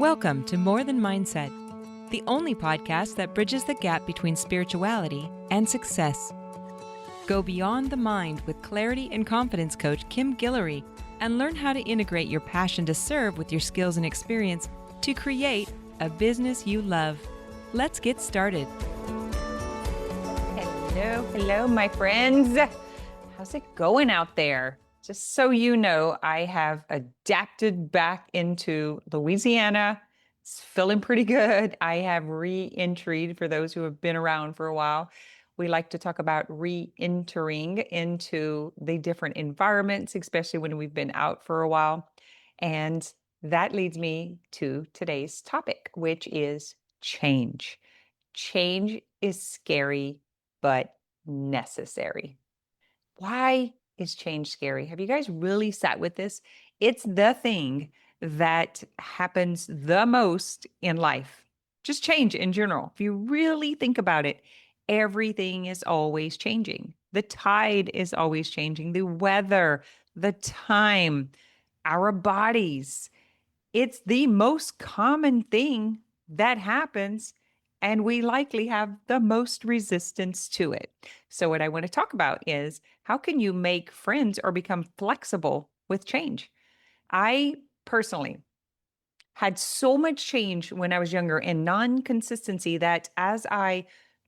Welcome to More Than Mindset, the only podcast that bridges the gap between spirituality and success. Go beyond the mind with clarity and confidence coach Kim Guillory and learn how to integrate your passion to serve with your skills and experience to create a business you love. Let's get started. Hello, my friends. How's it going out there? Just so you know, I have adapted back into Louisiana. It's feeling pretty good. I have re-entered, for those who have been around for a while. We like to talk about re-entering into the different environments, especially when we've been out for a while. And that leads me to today's topic, which is change. Change is scary, but necessary. Why is change scary? Have you guys really sat with this? It's the thing that happens the most in life. Just change in general. If you really think about it, everything is always changing. The tide is always changing. The weather, the time, our bodies. It's the most common thing that happens, and we likely have the most resistance to it. So what I want to talk about is how can you make friends or become flexible with change? I personally had so much change when I was younger and non-consistency that as I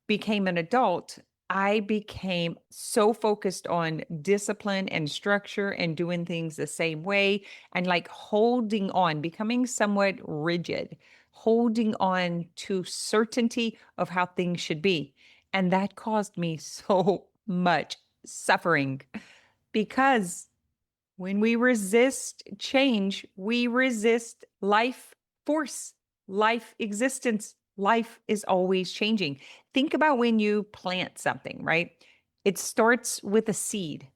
became an adult, I became so focused on discipline and structure and doing things the same way and like holding on, becoming somewhat rigid, holding on to certainty of how things should be. And that caused me so much suffering because when we resist change, we resist life force, life existence. Life is always changing. Think about when you plant something, right? It starts with a seed.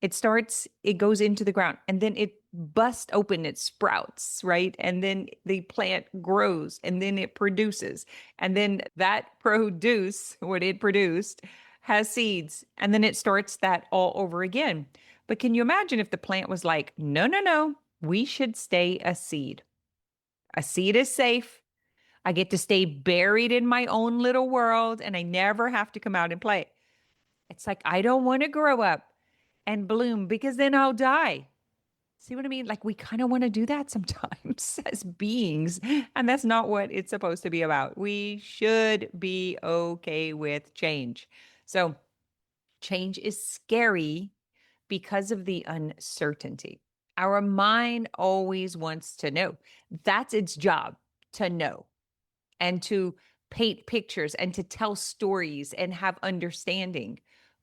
It goes into the ground and then it busts open, it sprouts, right? And then the plant grows and then it produces. And then that what it produced, has seeds. And then it starts that all over again. But can you imagine if the plant was like, no, we should stay a seed. A seed is safe. I get to stay buried in my own little world and I never have to come out and play. It's like, I don't want to grow up and bloom because then I'll die. See what I mean? Like we kind of want to do that sometimes as beings, and that's not what it's supposed to be about. We should be okay with change. So change is scary because of the uncertainty. Our mind always wants to know. That's its job, to know and to paint pictures and to tell stories and have understanding.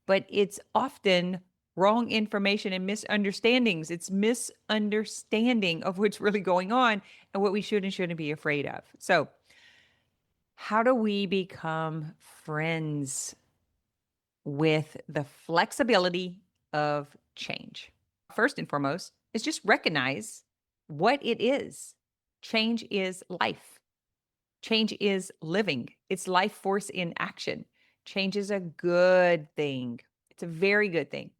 But it's often wrong information and misunderstandings. It's misunderstanding of what's really going on and what we should and shouldn't be afraid of. So how do we become friends with the flexibility of change? First and foremost is just recognize what it is. Change is life. Change is living. It's life force in action. Change is a good thing. It's a very good thing.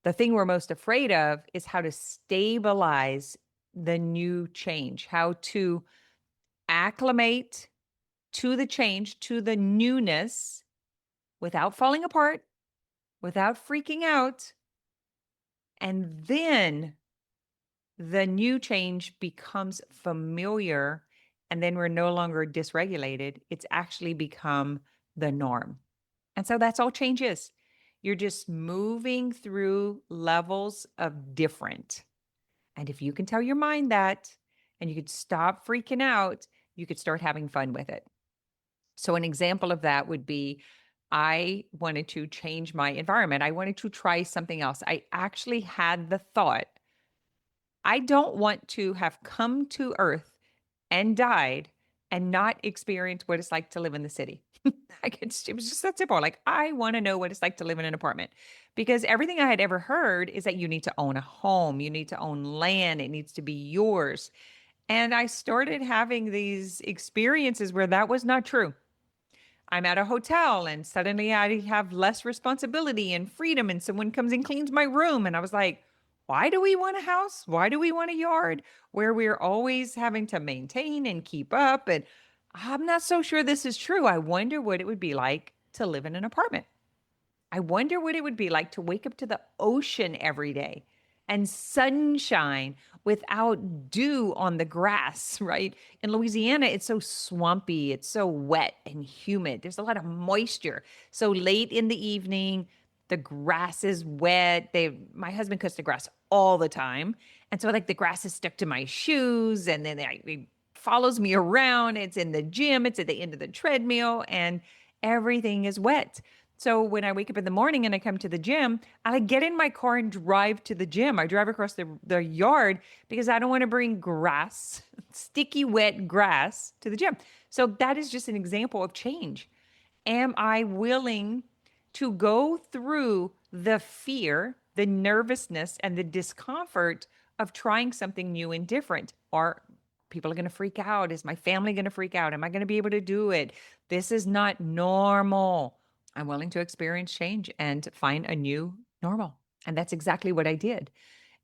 The thing we're most afraid of is how to stabilize the new change, how to acclimate to the change, to the newness without falling apart, without freaking out. And then the new change becomes familiar. And then we're no longer dysregulated. It's actually become the norm. And so that's all change is. You're just moving through levels of different. And if you can tell your mind that, and you could stop freaking out, you could start having fun with it. So an example of that would be, I wanted to change my environment. I wanted to try something else. I actually had the thought, I don't want to have come to Earth and died and not experience what it's like to live in the city. It was just that simple. Like, I want to know what it's like to live in an apartment because everything I had ever heard is that you need to own a home. You need to own land. It needs to be yours. And I started having these experiences where that was not true. I'm at a hotel and suddenly I have less responsibility and freedom and someone comes and cleans my room. And I was like, Why do we want a house? Why do we want a yard where we're always having to maintain and keep up? And I'm not so sure this is true. I wonder what it would be like to live in an apartment. I wonder what it would be like to wake up to the ocean every day and sunshine without dew on the grass, right? In Louisiana, it's so swampy, it's so wet and humid. There's a lot of moisture. So late in the evening, the grass is wet. My husband cuts the grass all the time. And so like the grass is stuck to my shoes and then he follows me around. It's in the gym, it's at the end of the treadmill and everything is wet. So when I wake up in the morning and I come to the gym, I get in my car and drive to the gym. I drive across the yard because I don't want to bring grass, sticky, wet grass to the gym. So that is just an example of change. Am I willing to go through the fear, the nervousness, and the discomfort of trying something new and different? Or people are going to freak out. Is my family going to freak out? Am I going to be able to do it? This is not normal. I'm willing to experience change and find a new normal. And that's exactly what I did.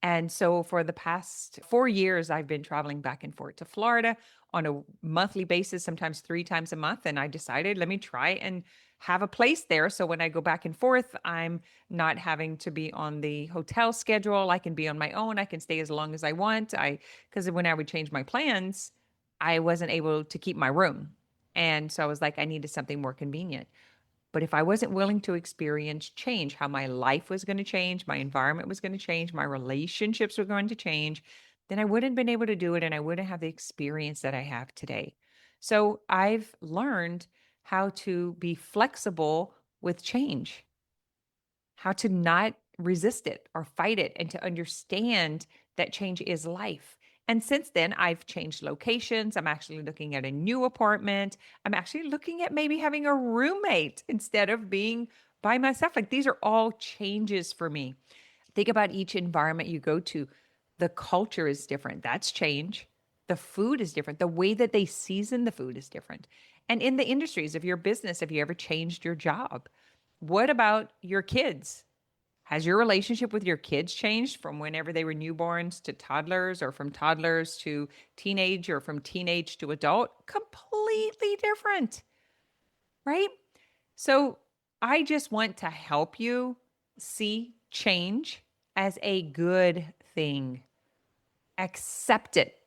And so for the past 4 years, I've been traveling back and forth to Florida on a monthly basis, sometimes 3 times a month. And I decided, let me try and have a place there. So when I go back and forth, I'm not having to be on the hotel schedule. I can be on my own. I can stay as long as I want. Because when I would change my plans, I wasn't able to keep my room. And so I was like, I needed something more convenient. But if I wasn't willing to experience change, how my life was going to change, my environment was going to change, my relationships were going to change, then I wouldn't have been able to do it and I wouldn't have the experience that I have today. So I've learned how to be flexible with change, how to not resist it or fight it, and to understand that change is life. And since then, I've changed locations. I'm actually looking at a new apartment. I'm actually looking at maybe having a roommate instead of being by myself. Like these are all changes for me. Think about each environment you go to. The culture is different. That's change. The food is different. The way that they season the food is different. And in the industries of your business, have you ever changed your job? What about your kids? Has your relationship with your kids changed from whenever they were newborns to toddlers, or from toddlers to teenage, or from teenage to adult? Completely different, right? So I just want to help you see change as a good thing. Accept it.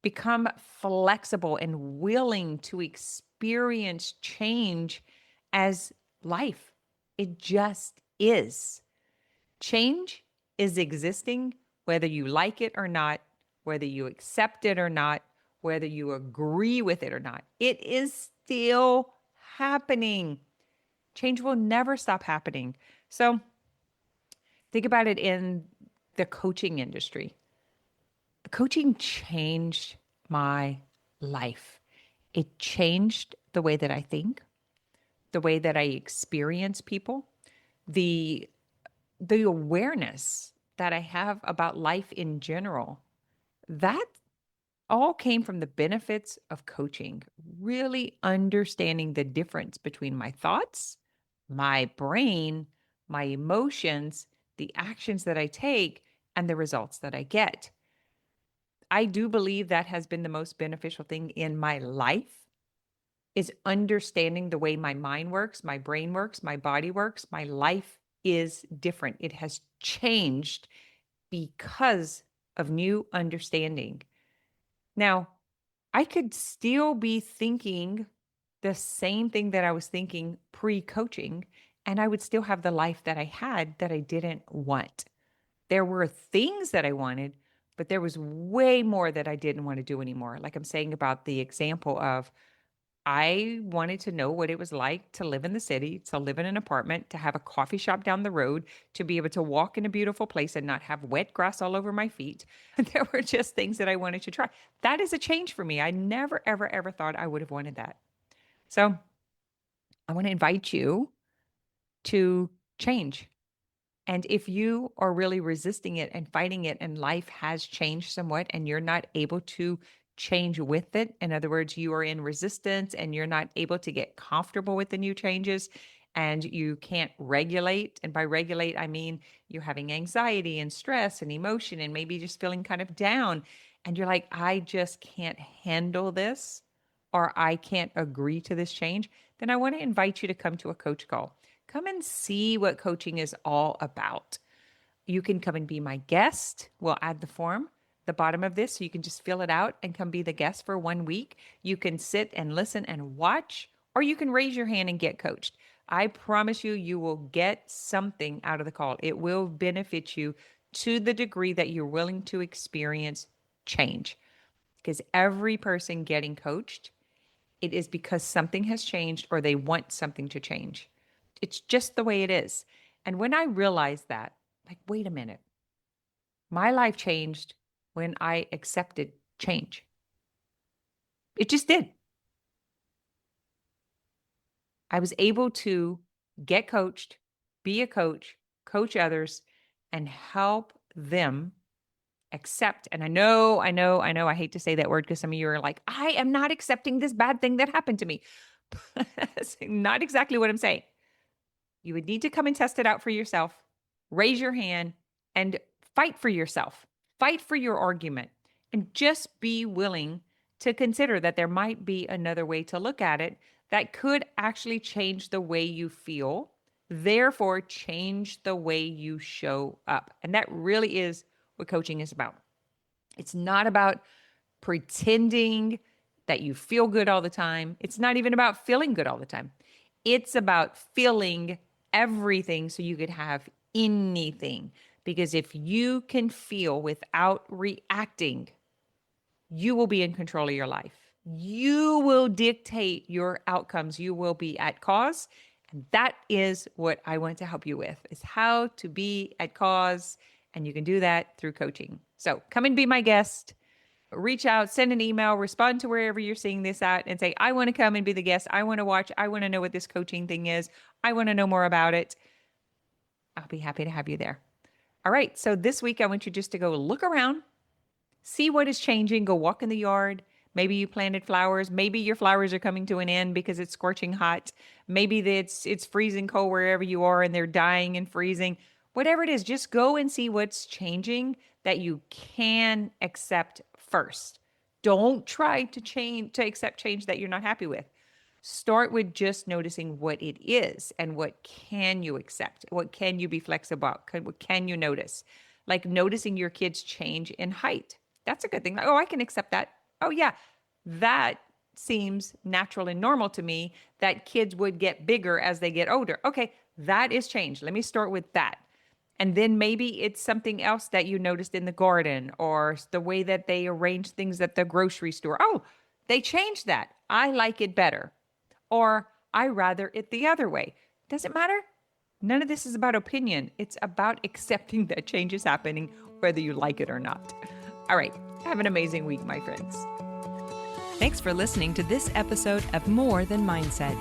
Become flexible and willing to experience change as life. It just is. Change is existing, whether you like it or not, whether you accept it or not, whether you agree with it or not. It is still happening. Change will never stop happening. So think about it in the coaching industry. Coaching changed my life. It changed the way that I think, the way that I experience people, the awareness that I have about life in general. That all came from the benefits of coaching, really understanding the difference between my thoughts, my brain, my emotions, the actions that I take, and the results that I get. I do believe that has been the most beneficial thing in my life, is understanding the way my mind works, my brain works, my body works. My life is different. It has changed because of new understanding. Now, I could still be thinking the same thing that I was thinking pre-coaching, and I would still have the life that I had that I didn't want. There were things that I wanted, but there was way more that I didn't want to do anymore. Like I'm saying about the example of, I wanted to know what it was like to live in the city, to live in an apartment, to have a coffee shop down the road, to be able to walk in a beautiful place and not have wet grass all over my feet. There were just things that I wanted to try. That is a change for me. I never, ever, ever thought I would have wanted that. So I want to invite you to change. And if you are really resisting it and fighting it, and life has changed somewhat and you're not able to change with it, in other words, you are in resistance and you're not able to get comfortable with the new changes, and you can't regulate. And by regulate, I mean you're having anxiety and stress and emotion and maybe just feeling kind of down. And you're like, I just can't handle this, or I can't agree to this change. Then I want to invite you to come to a coach call. Come and see what coaching is all about. You can come and be my guest. We'll add the form at the bottom of this so you can just fill it out and come be the guest for 1 week. You can sit and listen and watch, or you can raise your hand and get coached. I promise you, you will get something out of the call. It will benefit you to the degree that you're willing to experience change. Because every person getting coached, it is because something has changed or they want something to change. It's just the way it is. And when I realized that, like, wait a minute, my life changed when I accepted change. It just did. I was able to get coached, be a coach, coach others, and help them accept. And I hate to say that word because some of you are like, I am not accepting this bad thing that happened to me. That's not exactly what I'm saying. You would need to come and test it out for yourself, raise your hand, and fight for yourself. Fight for your argument, and just be willing to consider that there might be another way to look at it that could actually change the way you feel, therefore change the way you show up. And that really is what coaching is about. It's not about pretending that you feel good all the time. It's not even about feeling good all the time. It's about feeling everything so you could have anything. Because if you can feel without reacting, you will be in control of your life. You will dictate your outcomes. You will be at cause. And that is what I want to help you with, is how to be at cause. And you can do that through coaching. So come and be my guest. Reach out, send an email, respond to wherever you're seeing this at, and say, I want to come and be the guest. I want to watch. I want to know what this coaching thing is. I want to know more about it. I'll be happy to have you there. All right. So this week, I want you just to go look around, see what is changing, go walk in the yard. Maybe you planted flowers. Maybe your flowers are coming to an end because it's scorching hot. Maybe it's freezing cold wherever you are and they're dying and freezing. Whatever it is, just go and see what's changing that you can accept first. Don't try to accept change that you're not happy with. Start with just noticing what it is and what can you accept? What can you be flexible about? What can you notice? Like noticing your kids change in height. That's a good thing. Oh, I can accept that. Oh, yeah, that seems natural and normal to me, that kids would get bigger as they get older. Okay, that is change. Let me start with that. And then maybe it's something else that you noticed in the garden or the way that they arrange things at the grocery store. Oh, they changed that. I like it better. Or I rather it the other way. Does it matter? None of this is about opinion. It's about accepting that change is happening, whether you like it or not. All right. Have an amazing week, my friends. Thanks for listening to this episode of More Than Mindset.